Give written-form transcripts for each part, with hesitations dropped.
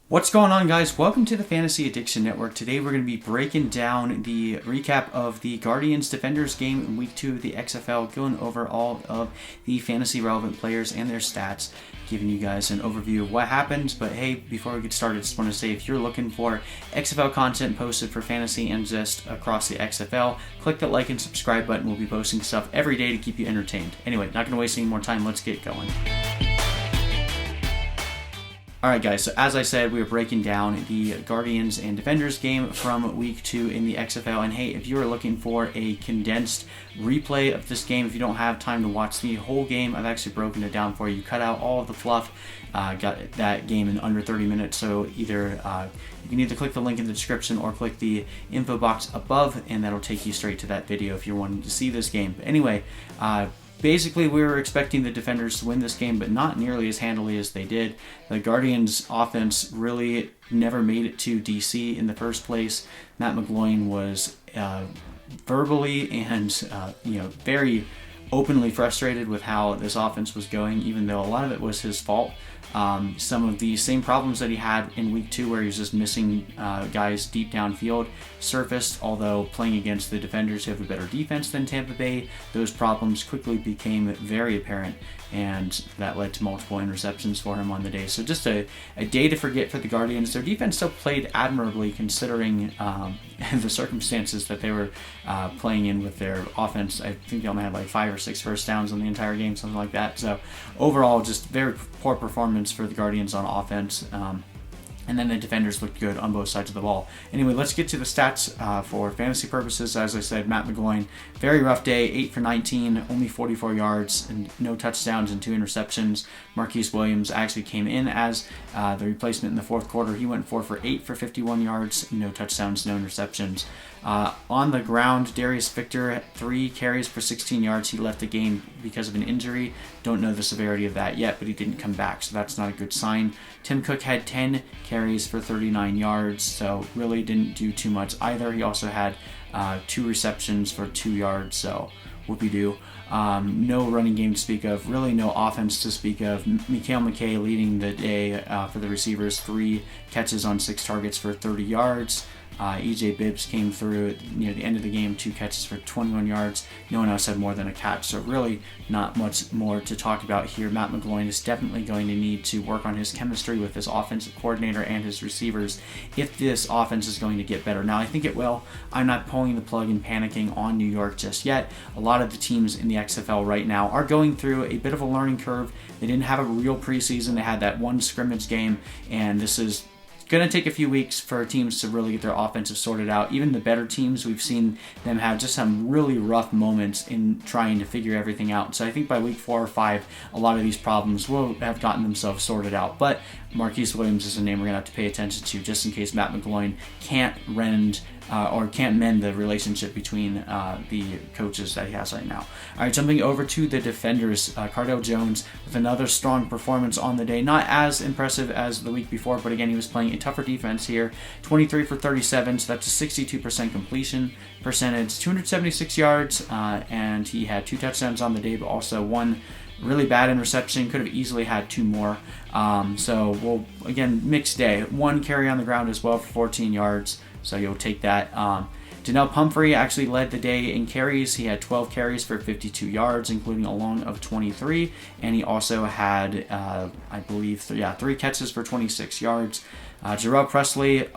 What's going on, guys? Welcome to the Fantasy Addiction Network. Today we're going to be breaking down the recap of the Guardians Defenders game in Week 2 of the XFL, going over all of the fantasy relevant players and their stats, giving you guys an overview of what happened. But hey, before we get started, just want to say if you're looking for XFL content posted for fantasy and just across the XFL, click that like and subscribe button. We'll be posting stuff every day to keep you entertained. Anyway, not going to waste any more time. Let's get going. Alright guys, so as I said, we were breaking down the Guardians and Defenders game from Week 2 in the XFL, and hey, if you are looking for a condensed replay of this game, if you don't have time to watch the whole game, I've actually broken it down for you, cut out all of the fluff, got that game in under 30 minutes, so either you can either click the link in the description or click the info box above, and that'll take you straight to that video if you're wanting to see this game. But anyway, basically, we were expecting the Defenders to win this game, but not nearly as handily as they did. The Guardians' offense really never made it to DC in the first place. Matt McGloin was verbally and very openly frustrated with how this offense was going, even though a lot of it was his fault. Some of the same problems that he had in Week 2 where he was just missing guys deep downfield surfaced, although playing against the Defenders who have a better defense than Tampa Bay, those problems quickly became very apparent, and that led to multiple interceptions for him on the day. So just a day to forget for the Guardians. Their defense still played admirably considering the circumstances that they were playing in with their offense. I think they only had like 5 or 6 first downs in the entire game, something like that. So overall, just very poor performance for the Guardians on offense. And then the Defenders looked good on both sides of the ball. Anyway, let's get to the stats for fantasy purposes. As I said, Matt McGloin, very rough day, 8 for 19, only 44 yards, and no touchdowns and 2 interceptions. Marquise Williams actually came in as the replacement in the fourth quarter. He went 4 for 8 for 51 yards, no touchdowns, no interceptions. On the ground, Darius Victor, 3 carries for 16 yards. He left the game because of an injury. Don't know the severity of that yet, but he didn't come back, so that's not a good sign. Tim Cook had 10 carries for 39 yards, so really didn't do too much either. He also had 2 receptions for 2 yards, so whoopie-doo. No running game to speak of, really no offense to speak of. Mikael McKay leading the day for the receivers, 3 catches on 6 targets for 30 yards. EJ Bibbs came through near the end of the game, 2 catches for 21 yards. No one else had more than a catch, so really not much more to talk about here. Matt McGloin is definitely going to need to work on his chemistry with his offensive coordinator and his receivers if this offense is going to get better. Now, I think it will. I'm not pulling the plug and panicking on New York just yet. A lot of the teams in the XFL right now are going through a bit of a learning curve. They didn't have a real preseason. They had that one scrimmage game, and this is going to take a few weeks for teams to really get their offensive sorted out. Even the better teams, we've seen them have just some really rough moments in trying to figure everything out. So I think by week 4 or 5, a lot of these problems will have gotten themselves sorted out. But Marquise Williams is a name we're going to have to pay attention to just in case Matt McGloin can't mend the relationship between the coaches that he has right now. All right, jumping over to the Defenders, Cardell Jones with another strong performance on the day. Not as impressive as the week before, but again, he was playing a tougher defense here. 23 for 37, so that's a 62% completion percentage, 276 yards, and he had 2 touchdowns on the day, but also 1 really bad interception. Could have easily had 2 more. So, again, mixed day. 1 carry on the ground as well for 14 yards. So you'll take that. Donnell Pumphrey actually led the day in carries. He had 12 carries for 52 yards, including a long of 23. And he also had, I believe, 3 catches for 26 yards. Jarrell Presley,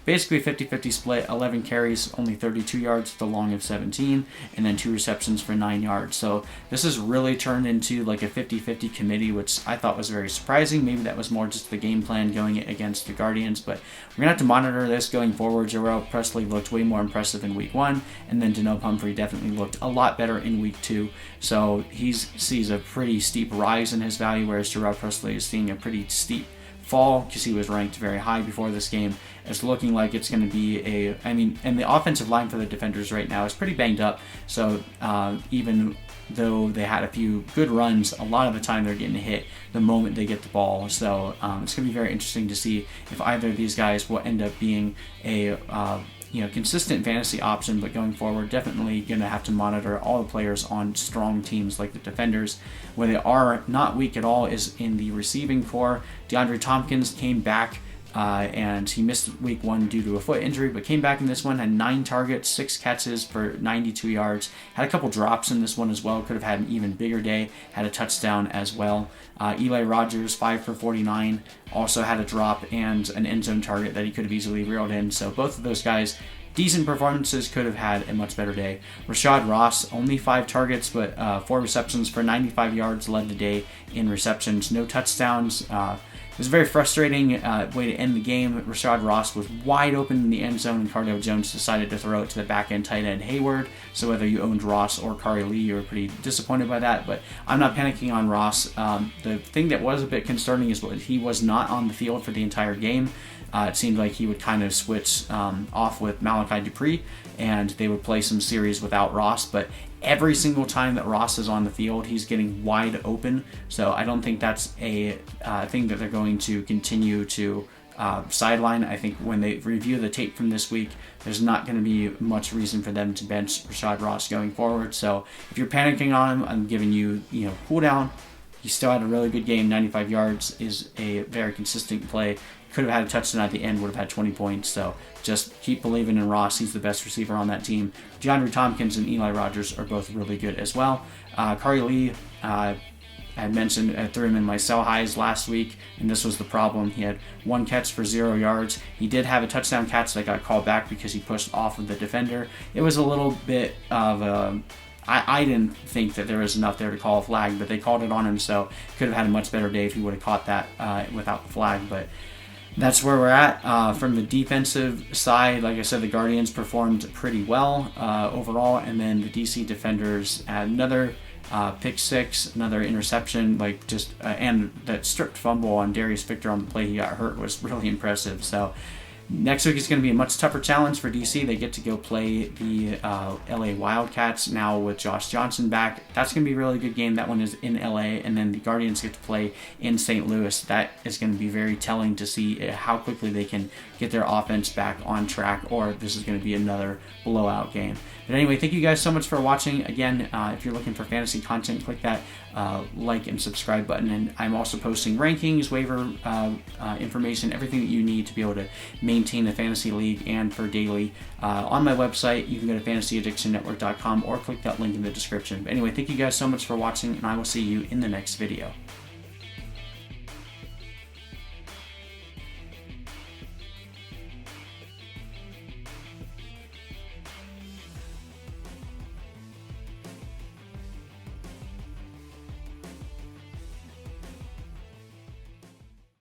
basically 50-50 split, 11 carries, only 32 yards with a long of 17, and then 2 receptions for 9 yards. So this has really turned into like a 50-50 committee, which I thought was very surprising. Maybe that was more just the game plan going against the Guardians, but we're going to have to monitor this going forward. Jarrell Presley looked way more impressive in Week 1, and then Donnell Pumphrey definitely looked a lot better in Week 2. So he sees a pretty steep rise in his value, whereas Jarrell Presley is seeing a pretty steep fall because he was ranked very high before this game. It's looking like it's going to be and the offensive line for the Defenders right now is pretty banged up. So even though they had a few good runs, a lot of the time they're getting hit the moment they get the ball. So it's going to be very interesting to see if either of these guys will end up being a consistent fantasy option, but going forward, definitely going to have to monitor all the players on strong teams like the Defenders. Where they are not weak at all is in the receiving core. DeAndre Tompkins came back and he missed week 1 due to a foot injury, but came back in this one, had 9 targets, 6 catches for 92 yards, had a couple drops in this one as well, could have had an even bigger day, had a touchdown as well. Eli Rogers, 5 for 49, also had a drop and an end zone target that he could have easily reeled in, so both of those guys, decent performances, could have had a much better day. Rashad Ross, only 5 targets, but 4 receptions for 95 yards, led the day in receptions, no touchdowns. It was a very frustrating way to end the game. Rashad Ross was wide open in the end zone, and Cardale Jones decided to throw it to the back end tight end Hayward. So whether you owned Ross or Kari Lee, you were pretty disappointed by that. But I'm not panicking on Ross. The thing that was a bit concerning is he was not on the field for the entire game. It seemed like he would kind of switch off with Malachi Dupree, and they would play some series without Ross. But every single time that Ross is on the field, he's getting wide open. So I don't think that's a thing that they're going to continue to sideline. I think when they review the tape from this week, there's not going to be much reason for them to bench Rashad Ross going forward. So if you're panicking on him, I'm giving you, cool down. He still had a really good game. 95 yards is a very consistent play. Could have had a touchdown at the end, would have had 20 points. So just keep believing in Ross. He's the best receiver on that team. DeAndre Tompkins and Eli Rogers are both really good as well. Kari Lee, I had mentioned, I threw him in my sell highs last week, and this was the problem. He had 1 catch for 0 yards. He did have a touchdown catch that got called back because he pushed off of the defender. It was a little bit of I didn't think that there was enough there to call a flag, but they called it on him, so could have had a much better day if he would have caught that without the flag. But that's where we're at. From the defensive side, like I said, the Guardians performed pretty well overall, and then the DC defenders had another pick 6, another interception, and that stripped fumble on Darius Victor on the play he got hurt was really impressive. So next week is going to be a much tougher challenge for DC. They get to go play the LA Wildcats now with Josh Johnson back. That's going to be a really good game. That one is in LA, and then the Guardians get to play in St. Louis. That is going to be very telling to see how quickly they can get their offense back on track, or if this is going to be another blowout game. But anyway, thank you guys so much for watching. Again, if you're looking for fantasy content, click that like and subscribe button. And I'm also posting rankings, waiver information, everything that you need to be able to maintain a fantasy league and for daily on my website. You can go to fantasyaddictionnetwork.com or click that link in the description. But anyway, thank you guys so much for watching, and I will see you in the next video.